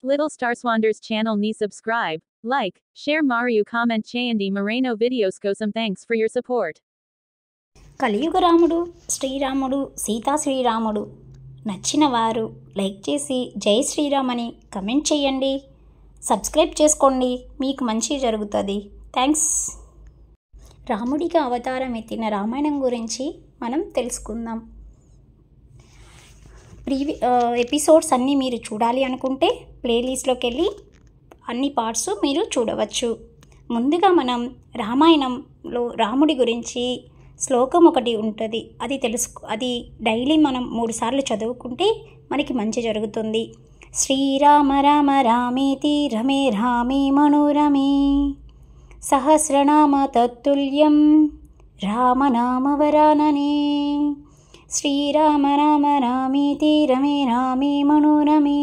Little Star Swanders channel ni subscribe, like, share Mario comment చేయండి Moreno videos కోసం thanks for your support. కలియుగ రాముడు శ్రీరాముడు సీతా శ్రీరాముడు నచ్చిన వారు లైక్ చేసి జై శ్రీరామ్ అని కమెంట్ చేయండి. సబ్స్క్రైబ్ చేసుకోండి, మీకు మంచి జరుగుతుంది. థ్యాంక్స్. రాముడిగా అవతారం ఎత్తిన రామాయణం గురించి మనం తెలుసుకుందాం. ఎపిసోడ్స్ అన్నీ మీరు చూడాలి అనుకుంటే ప్లేలిస్ట్లోకి వెళ్ళి అన్ని పార్ట్స్ మీరు చూడవచ్చు. ముందుగా మనం రామాయణంలో రాముడి గురించి శ్లోకం ఒకటి ఉంటుంది, అది డైలీ మనం 3 సార్లు చదువుకుంటే మనకి మంచి జరుగుతుంది. శ్రీరామ రామ రామేతి రమే రామే మనోరమే సహస్రనామ తత్తుల్యం రామనామవరాననే. శ్రీరామ రామ రామేతి రమే రామే మనోరమే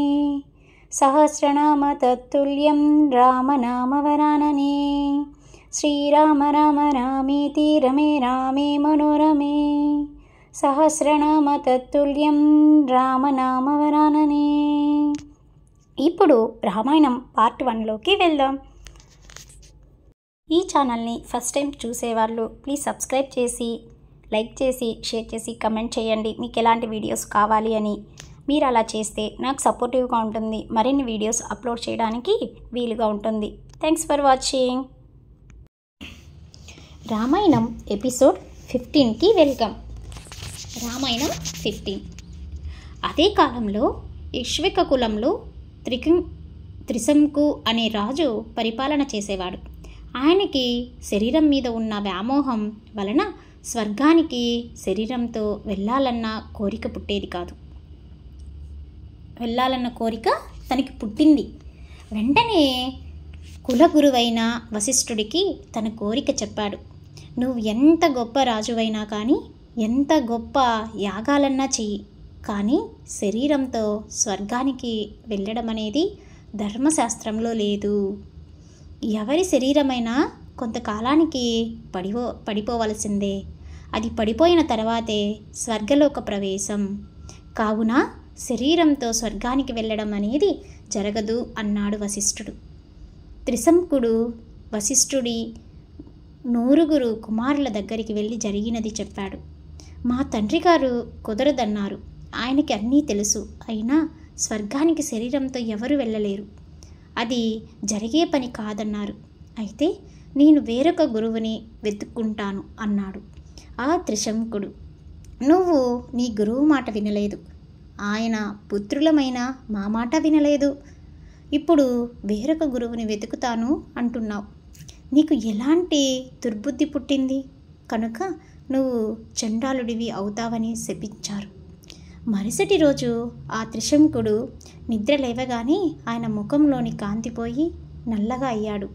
సహస్రనామ తత్తుల్యం రామనామవరాననే. శ్రీరామ రామ రామేతి రమే రామే మనోరమే సహస్రనామ తత్తుల్యం రామనామవరాననే. ఇప్పుడు రామాయణం పార్ట్ 1లోకి వెళ్దాం. ఈ ఛానల్ని ఫస్ట్ టైం చూసేవాళ్ళు ప్లీజ్ సబ్స్క్రైబ్ చేసి లైక్ చేసి షేర్ చేసి కమెంట్ చేయండి మీకు ఎలాంటి వీడియోస్ కావాలి అని. మీరు అలా చేస్తే నాకు సపోర్టివ్గా ఉంటుంది, మరిన్ని వీడియోస్ అప్లోడ్ చేయడానికి వీలుగా ఉంటుంది. Thanks for watching. Ramayanam episode 15కి వెల్కమ్. రామాయణం 15. అదే కాలంలో ఇక్ష్వాకు కులంలో త్రిశంకు అనే రాజు పరిపాలన చేసేవాడు. ఆయనకి శరీరం మీద ఉన్న వ్యామోహం వలన స్వర్గానికి శరీరంతో వెళ్ళాలన్న కోరిక తనకి పుట్టింది. వెంటనే కులగురువైన వశిష్ఠుడికి తన కోరిక చెప్పాడు. నువ్వు ఎంత గొప్ప రాజువైనా కానీ, ఎంత గొప్ప యాగాలన్నా చెయ్యి, కానీ శరీరంతో స్వర్గానికి వెళ్ళడం అనేది ధర్మశాస్త్రంలో లేదు. ఎవరి శరీరమైనా కొంతకాలానికి పడిపోవలసిందే. అది పడిపోయిన తర్వాతే స్వర్గలోక ప్రవేశం. కావున శరీరంతో స్వర్గానికి వెళ్ళడం అనేది జరగదు అన్నాడు వశిష్ఠుడు. త్రిశంకుడు వశిష్ఠుడి 9 కుమారుల దగ్గరికి వెళ్ళి జరిగినది చెప్పాడు. మా తండ్రి గారు కుదరదన్నారు. ఆయనకి అన్నీ తెలుసు, అయినా స్వర్గానికి శరీరంతో ఎవరు వెళ్ళలేరు, అది జరిగే పని కాదన్నారు. అయితే నేను వేరొక గురువుని వెతుక్కుంటాను అన్నాడు. ఆ త్రిశంకుడు, నువ్వు నీ గురువు మాట వినలేదు, ఆయన పుత్రులమైన మా మాట వినలేదు, ఇప్పుడు వేరొక గురువుని వెతుకుతాను అంటున్నావు. నీకు ఎలాంటి దుర్బుద్ధి పుట్టింది కనుక నువ్వు చండాలుడివి అవుతావని శపించారు. మరుసటి రోజు ఆ త్రిశంకుడు నిద్ర లేవగానే ఆయన ముఖంలోని కాంతిపోయి నల్లగా అయ్యాడు.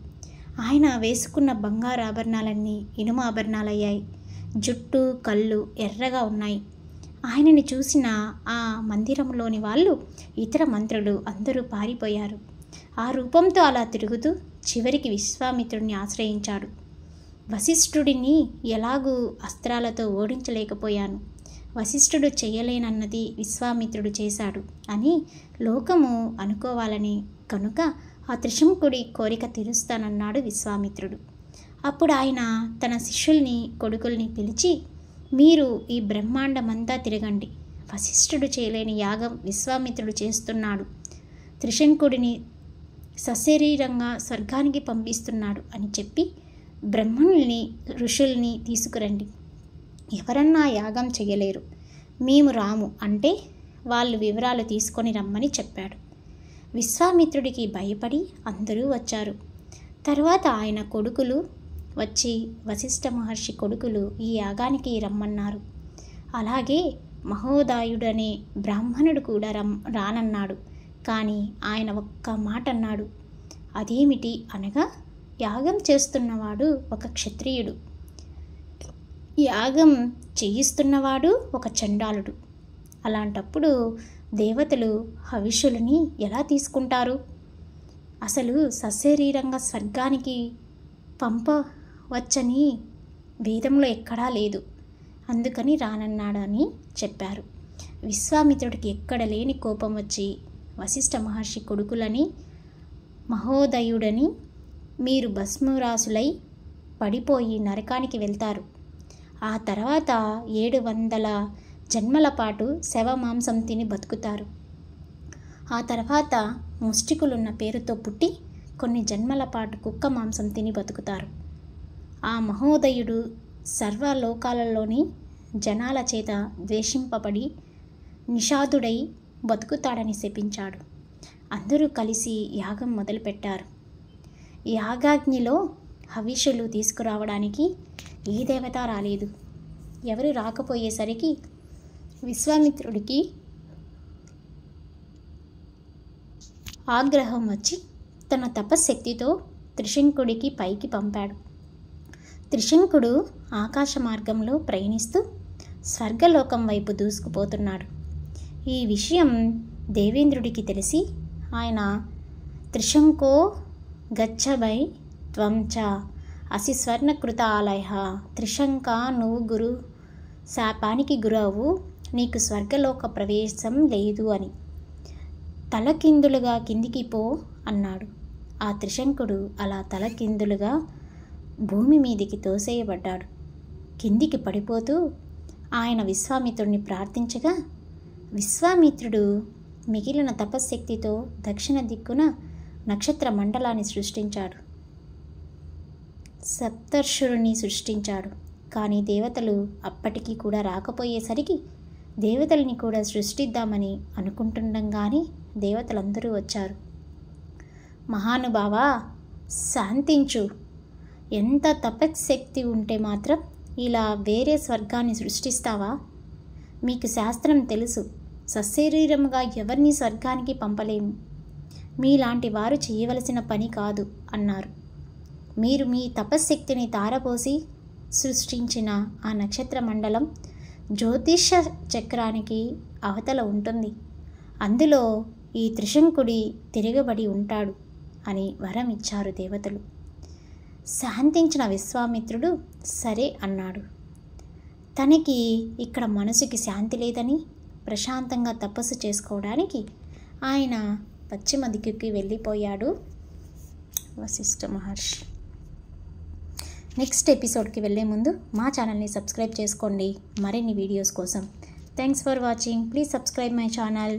ఆయన వేసుకున్న బంగారు ఆభరణాలన్నీ ఇనుమ ఆభరణాలయ్యాయి. జుట్టు కళ్ళు ఎర్రగా ఉన్నాయి. ఆయనని చూసిన ఆ మందిరంలోని వాళ్ళు, ఇతర మంత్రులు అందరూ పారిపోయారు. ఆ రూపంతో అలా తిరుగుతూ చివరికి విశ్వామిత్రుడిని ఆశ్రయించాడు. వశిష్ఠుడిని ఎలాగూ అస్త్రాలతో ఓడించలేకపోయాను, వశిష్ఠుడు చేయలేనన్నది విశ్వామిత్రుడు చేశాడు అని లోకము అనుకోవాలని కనుక ఆ త్రిశంకుడి కోరిక తీరుస్తానన్నాడు విశ్వామిత్రుడు. అప్పుడు ఆయన తన శిష్యుల్ని కొడుకుల్ని పిలిచి, మీరు ఈ బ్రహ్మాండమంతా తిరగండి, వశిష్ఠుడు చేయలేని యాగం విశ్వామిత్రుడు చేస్తున్నాడు, త్రిశంకుడిని సశరీరంగా స్వర్గానికి పంపిస్తున్నాడు అని చెప్పి బ్రహ్మణుల్ని ఋషుల్ని తీసుకురండి. ఎవరన్నా యాగం చేయలేరు, మేము రాము అంటే వాళ్ళు వివరాలు తీసుకొని రమ్మని చెప్పాడు. విశ్వామిత్రుడికి భయపడి అందరూ వచ్చారు. తర్వాత ఆయన కొడుకులు వచ్చి వశిష్ఠ మహర్షి కొడుకులు ఈ యాగానికి రమ్మన్నారు. అలాగే మహోదాయుడనే బ్రాహ్మణుడు కూడా రానన్నాడు. కానీ ఆయన ఒక్క మాట అన్నాడు. అదేమిటి అనగా, యాగం చేస్తున్నవాడు ఒక క్షత్రియుడు, యాగం చేయిస్తున్నవాడు ఒక చండాలుడు. అలాంటప్పుడు దేవతలు హవిషులని ఎలా తీసుకుంటారు? అసలు సశరీరంగా స్వర్గానికి పంపవచ్చని వేదంలో ఎక్కడా లేదు, అందుకని రానన్నాడని చెప్పారు. విశ్వామిత్రుడికి ఎక్కడ లేని కోపం వచ్చి వశిష్ఠ మహర్షి కొడుకులని మహోదయుడని మీరు భస్మరాసులై పడిపోయి నరకానికి వెళ్తారు. ఆ తర్వాత 700 జన్మల పాటు శవమాంసం తిని బతుకుతారు. ఆ తర్వాత ముష్టికులున్న పేరుతో పుట్టి కొన్ని జన్మల పాటు కుక్క మాంసం తిని బతుకుతారు. ఆ మహోదయుడు సర్వలోకాలలోని జనాల చేత ద్వేషింపబడి నిషాదుడై బతుకుతాడని శపించాడు. అందరూ కలిసి యాగం మొదలుపెట్టారు. యాగాగ్నిలో హవిషులు తీసుకురావడానికి ఏ దేవత రాలేదు. ఎవరు రాకపోయేసరికి విశ్వామిత్రుడికి ఆగ్రహం వచ్చి తన తపశ్శక్తితో త్రిశంకుడికి పైకి పంపాడు. త్రిశంకుడు ఆకాశ మార్గంలో ప్రయాణిస్తూ స్వర్గలోకం వైపు దూసుకుపోతున్నాడు. ఈ విషయం దేవేంద్రుడికి తెలిసి ఆయన త్రిశంకో గచ్చబై త్వం చ అసి స్వర్ణకృత ఆలయ త్రిశంక, నువ్వు గురు శాపానికి గురవు, నీకు స్వర్గలోక ప్రవేశం లేదు అని తలకిందులుగా కిందికి పో అన్నాడు. ఆ త్రిశంకుడు అలా తలకిందులుగా భూమి మీదికి తోసేయబడ్డాడు. కిందికి పడిపోతూ ఆయన విశ్వామిత్రుడిని ప్రార్థించగా విశ్వామిత్రుడు మిగిలిన తపశ్శక్తితో దక్షిణ దిక్కున నక్షత్ర మండలాన్ని సృష్టించాడు. సప్తర్షులని సృష్టించాడు. కానీ దేవతలు అప్పటికీ కూడా రాకపోయేసరికి దేవతల్ని కూడా సృష్టిద్దామని అనుకుంటుండగానే దేవతలందరూ వచ్చారు. మహానుభావా, శాంతించు. ఎంత తపశ్శక్తి ఉంటే మాత్రం ఇలా వేరే స్వర్గాన్ని సృష్టిస్తావా? మీకు శాస్త్రం తెలుసు, సశరీరముగా ఎవరిని స్వర్గానికి పంపలేము. మీలాంటి వారు చేయవలసిన పని కాదు అన్నారు. మీరు మీ తపశ్శక్తిని తారపోసి సృష్టించిన ఆ నక్షత్ర మండలం జ్యోతిష చక్రానికి అవతల ఉంటుంది. అందులో ఈ త్రిశంకుడి తిరగబడి ఉంటాడు అని వరం ఇచ్చారు దేవతలు. శాంతించిన విశ్వామిత్రుడు సరే అన్నాడు. తనకి ఇక్కడ మనసుకి శాంతి లేదని ప్రశాంతంగా తపస్సు చేసుకోవడానికి ఆయన పశ్చిమ దిక్కుకి వెళ్ళిపోయాడు వశిష్ఠ మహర్షి. నెక్స్ట్ ఎపిసోడ్కి వెళ్ళే ముందు మా ఛానల్ని సబ్స్క్రైబ్ చేసుకోండి మరిన్ని వీడియోస్ కోసం. Thanks for watching. Please subscribe my channel.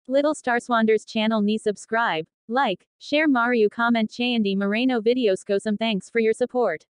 Little Starswanders channel ni subscribe, like, share Mario comment Chayandi Moreno videos ko some thanks for your support.